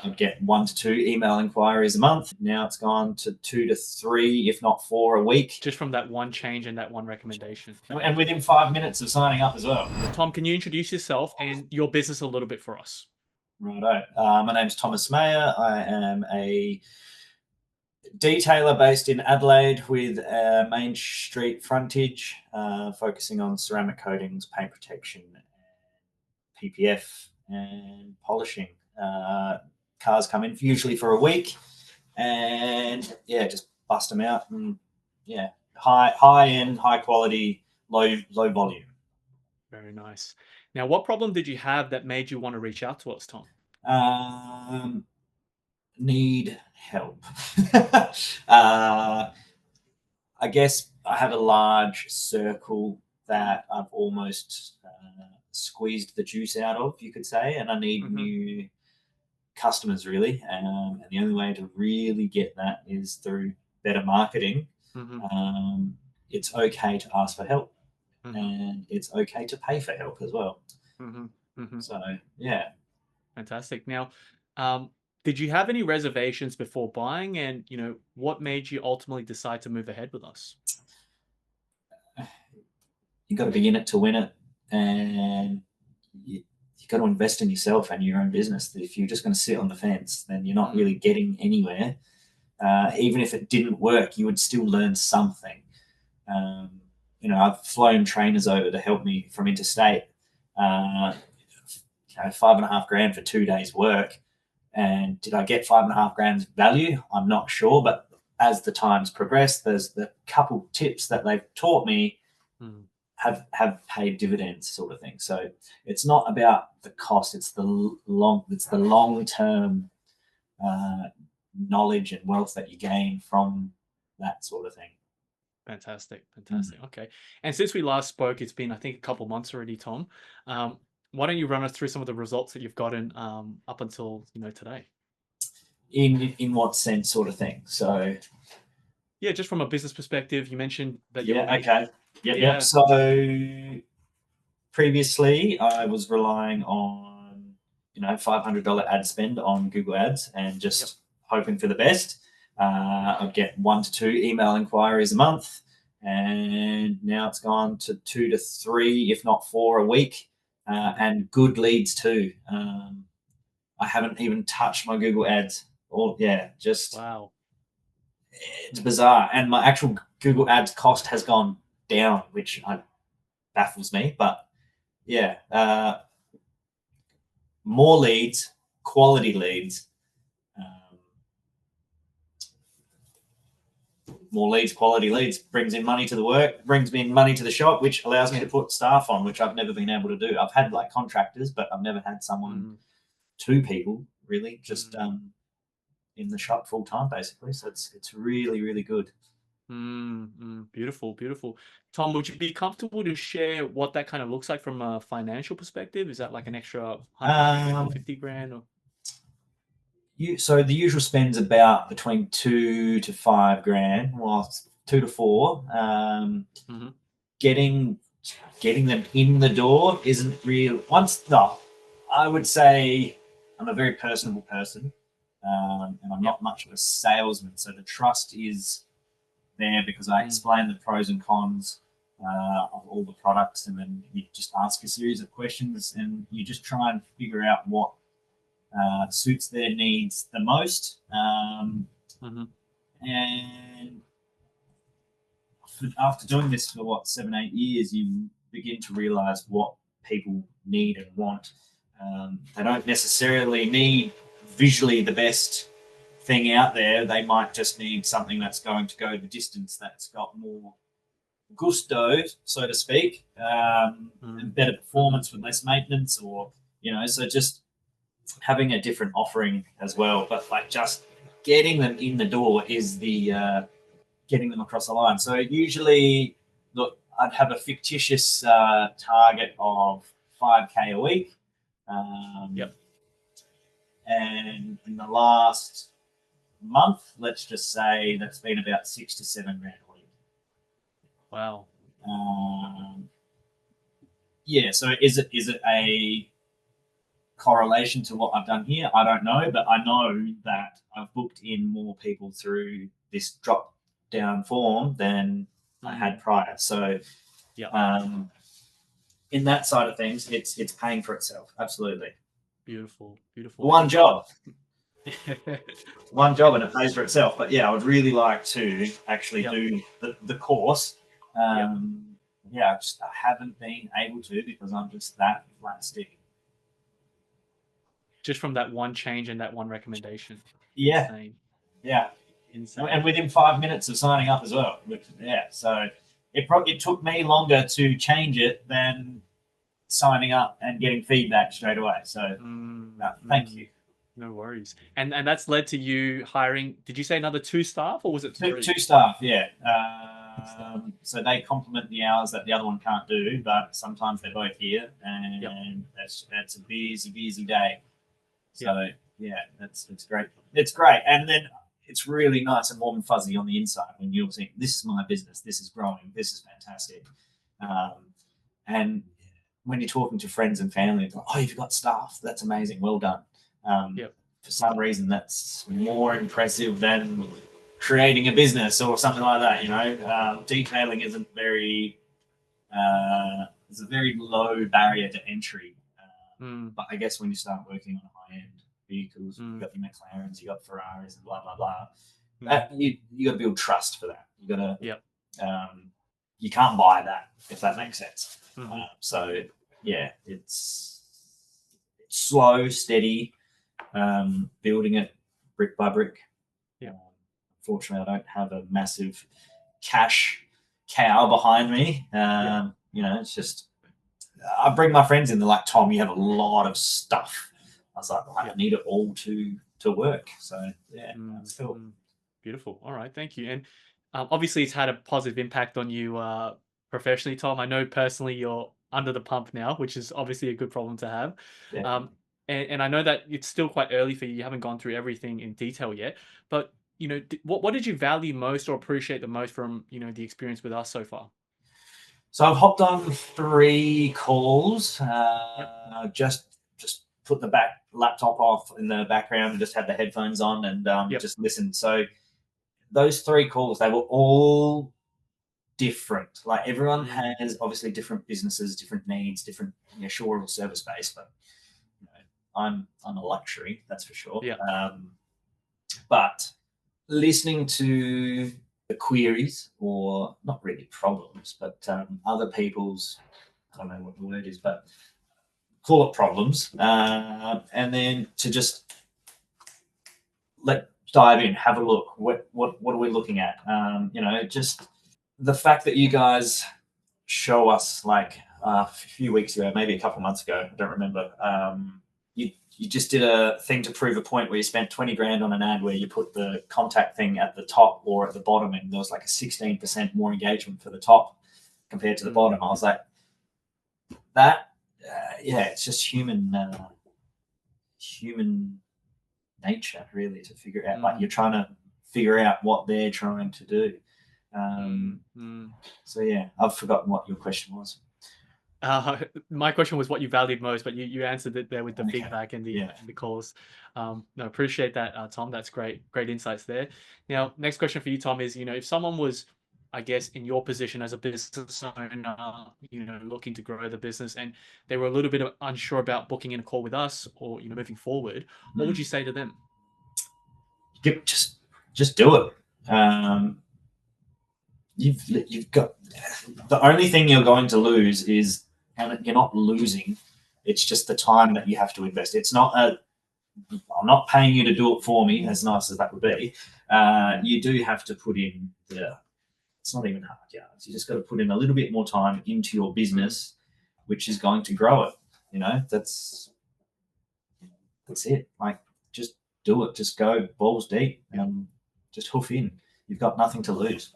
I'd get 1 to 2 email inquiries a month. Now it's gone to 2 to 3, if not 4 a week. Just from that one change and that one recommendation. And within 5 minutes of signing up as well. Tom, can you introduce yourself and your business a little bit for us? Righto. My name's Thomas Mayer. I am a detailer based in Adelaide with a main street frontage, focusing on ceramic coatings, paint protection, PPF, and polishing. Cars come in usually for a week, and yeah, just bust them out, and yeah, high end, high quality, low volume. Very nice. Now, what problem did you have that made you want to reach out to us, Tom? Need help. I guess I have a large circle that I've almost squeezed the juice out of, you could say, and I need new customers, really. And the only way to really get that is through better marketing. It's okay to ask for help, and it's okay to pay for help as well. So, yeah. Fantastic. Now, did you have any reservations before buying, and what made you ultimately decide to move ahead with us? You got to be in it to win it, and you got to invest in yourself and your own business. If you're just going to sit on the fence, then you're not really getting anywhere. Even if it didn't work, you would still learn something. I've flown trainers over to help me from interstate. $5,500 for 2 days work. And did I get $5,500 value? I'm not sure, but as the times progress, there's the couple tips that they've taught me have paid dividends, sort of thing. So it's not about the cost; it's the long term knowledge and wealth that you gain from that sort of thing. Fantastic. Okay. And since we last spoke, it's been, I think, a couple months already, Tom. Why don't you run us through some of the results that you've gotten up until today? In what sense, sort of thing? So yeah, just from a business perspective, you mentioned that okay. Yep. So previously, I was relying on $500 ad spend on Google Ads and just hoping for the best. I'd get 1 to 2 email inquiries a month, and now it's gone to 2 to 3, if not 4 a week, and good leads too. I haven't even touched my Google Ads. Wow. It's bizarre, and my actual Google Ads cost has gone down, which baffles me. But yeah, more leads, quality leads. More leads, quality leads brings in money to the work, brings me money to the shop, which allows me to put staff on, which I've never been able to do. I've had contractors, but I've never had someone, 2 people really, just in the shop full time, basically. So it's really, really good. Beautiful. Tom, would you be comfortable to share what that kind of looks like from a financial perspective? Is that like an extra 150 grand? Or? So the usual spend's about between 2 to 5 grand, well, 2 to 4. Getting them in the door isn't real. I would say I'm a very personable person, and I'm not much of a salesman. So the trust is there because I explain the pros and cons of all the products, and then you just ask a series of questions, and you just try and figure out what suits their needs the most. And after doing this for 7-8 years, you begin to realize what people need and want. They don't necessarily need visually the best thing out there. They might just need something that's going to go the distance, that's got more gusto, so to speak, and better performance with less maintenance, or so just having a different offering as well. But just getting them in the door is the getting them across the line. So usually, look, I'd have a fictitious target of 5K a week. And in the last month, let's just say that's been about 6 to 7 grand a week. Wow. Yeah. So is it a correlation to what I've done here, I don't know, but I know that I've booked in more people through this drop down form than I had prior. So Yeah. in that side of things, it's paying for itself. Absolutely. Beautiful. One job and it pays for itself. But yeah, I would really like to actually do the course. Yeah, I haven't been able to because I'm just that flat stick. Just from that one change and that one recommendation. Yeah. Insane. Yeah. Insane. And within 5 minutes of signing up as well. Yeah. So it took me longer to change it than signing up and getting feedback straight away. So thank you. No worries. And that's led to you hiring, did you say another 2 staff or was it 3? 2 staff, yeah. So they complement the hours that the other one can't do, but sometimes they're both here, and that's a busy day. So yeah, it's great. It's great, and then it's really nice and warm and fuzzy on the inside when you're saying, "This is my business. This is growing. This is fantastic." And when you're talking to friends and family, it's like, "Oh, you've got staff. That's amazing. Well done." For some reason, that's more impressive than creating a business or something like that. Detailing isn't very there's a very low barrier to entry. But I guess when you start working on high-end vehicles, you've got your McLarens, you've got Ferraris, and blah blah blah. You got to build trust for that. You got to. You can't buy that, if that makes sense. So yeah, it's slow, steady, building it brick by brick. Unfortunately, I don't have a massive cash cow behind me. It's just I bring my friends in. They're like, "Tom, you have a lot of stuff." I was like, I need it all to work. So yeah, that's cool. Beautiful. All right, thank you. And obviously, it's had a positive impact on you professionally, Tom. I know personally you're under the pump now, which is obviously a good problem to have. And I know that it's still quite early for you. You haven't gone through everything in detail yet, but what did you value most or appreciate the most from the experience with us so far? So I've hopped on 3 calls. Just put the laptop off in the background and just had the headphones on and just listened. So those 3 calls, they were all different. Like everyone has obviously different businesses, different needs, different sure or service based, but I'm a luxury, that's for sure. But listening to the queries, or not really problems, but other people's, I don't know what the word is, but call it problems, and then to just dive in, have a look. What are we looking at? Just the fact that you guys show us, like a few weeks ago, maybe a couple of months ago, I don't remember. You just did a thing to prove a point where you spent 20 grand on an ad where you put the contact thing at the top or at the bottom, and there was like a 16% more engagement for the top compared to the bottom. I was like, it's just human nature, really, to figure out. Like you're trying to figure out what they're trying to do. So yeah, I've forgotten what your question was. My question was what you valued most, but you answered it there with the feedback and the calls. No, appreciate that, Tom. That's great insights there. Now, next question for you, Tom, is if someone was, I guess, in your position as a business owner, looking to grow the business, and they were a little bit unsure about booking in a call with us or moving forward, what would you say to them? Just do it. You've got, the only thing you're going to lose is, and you're not losing, it's just the time that you have to invest. It's not I'm not paying you to do it for me, as nice as that would be. You do have to put in it's not even hard yards. You just got to put in a little bit more time into your business, which is going to grow it. That's it. Like, just do it. Just go balls deep and just hoof in. You've got nothing to lose.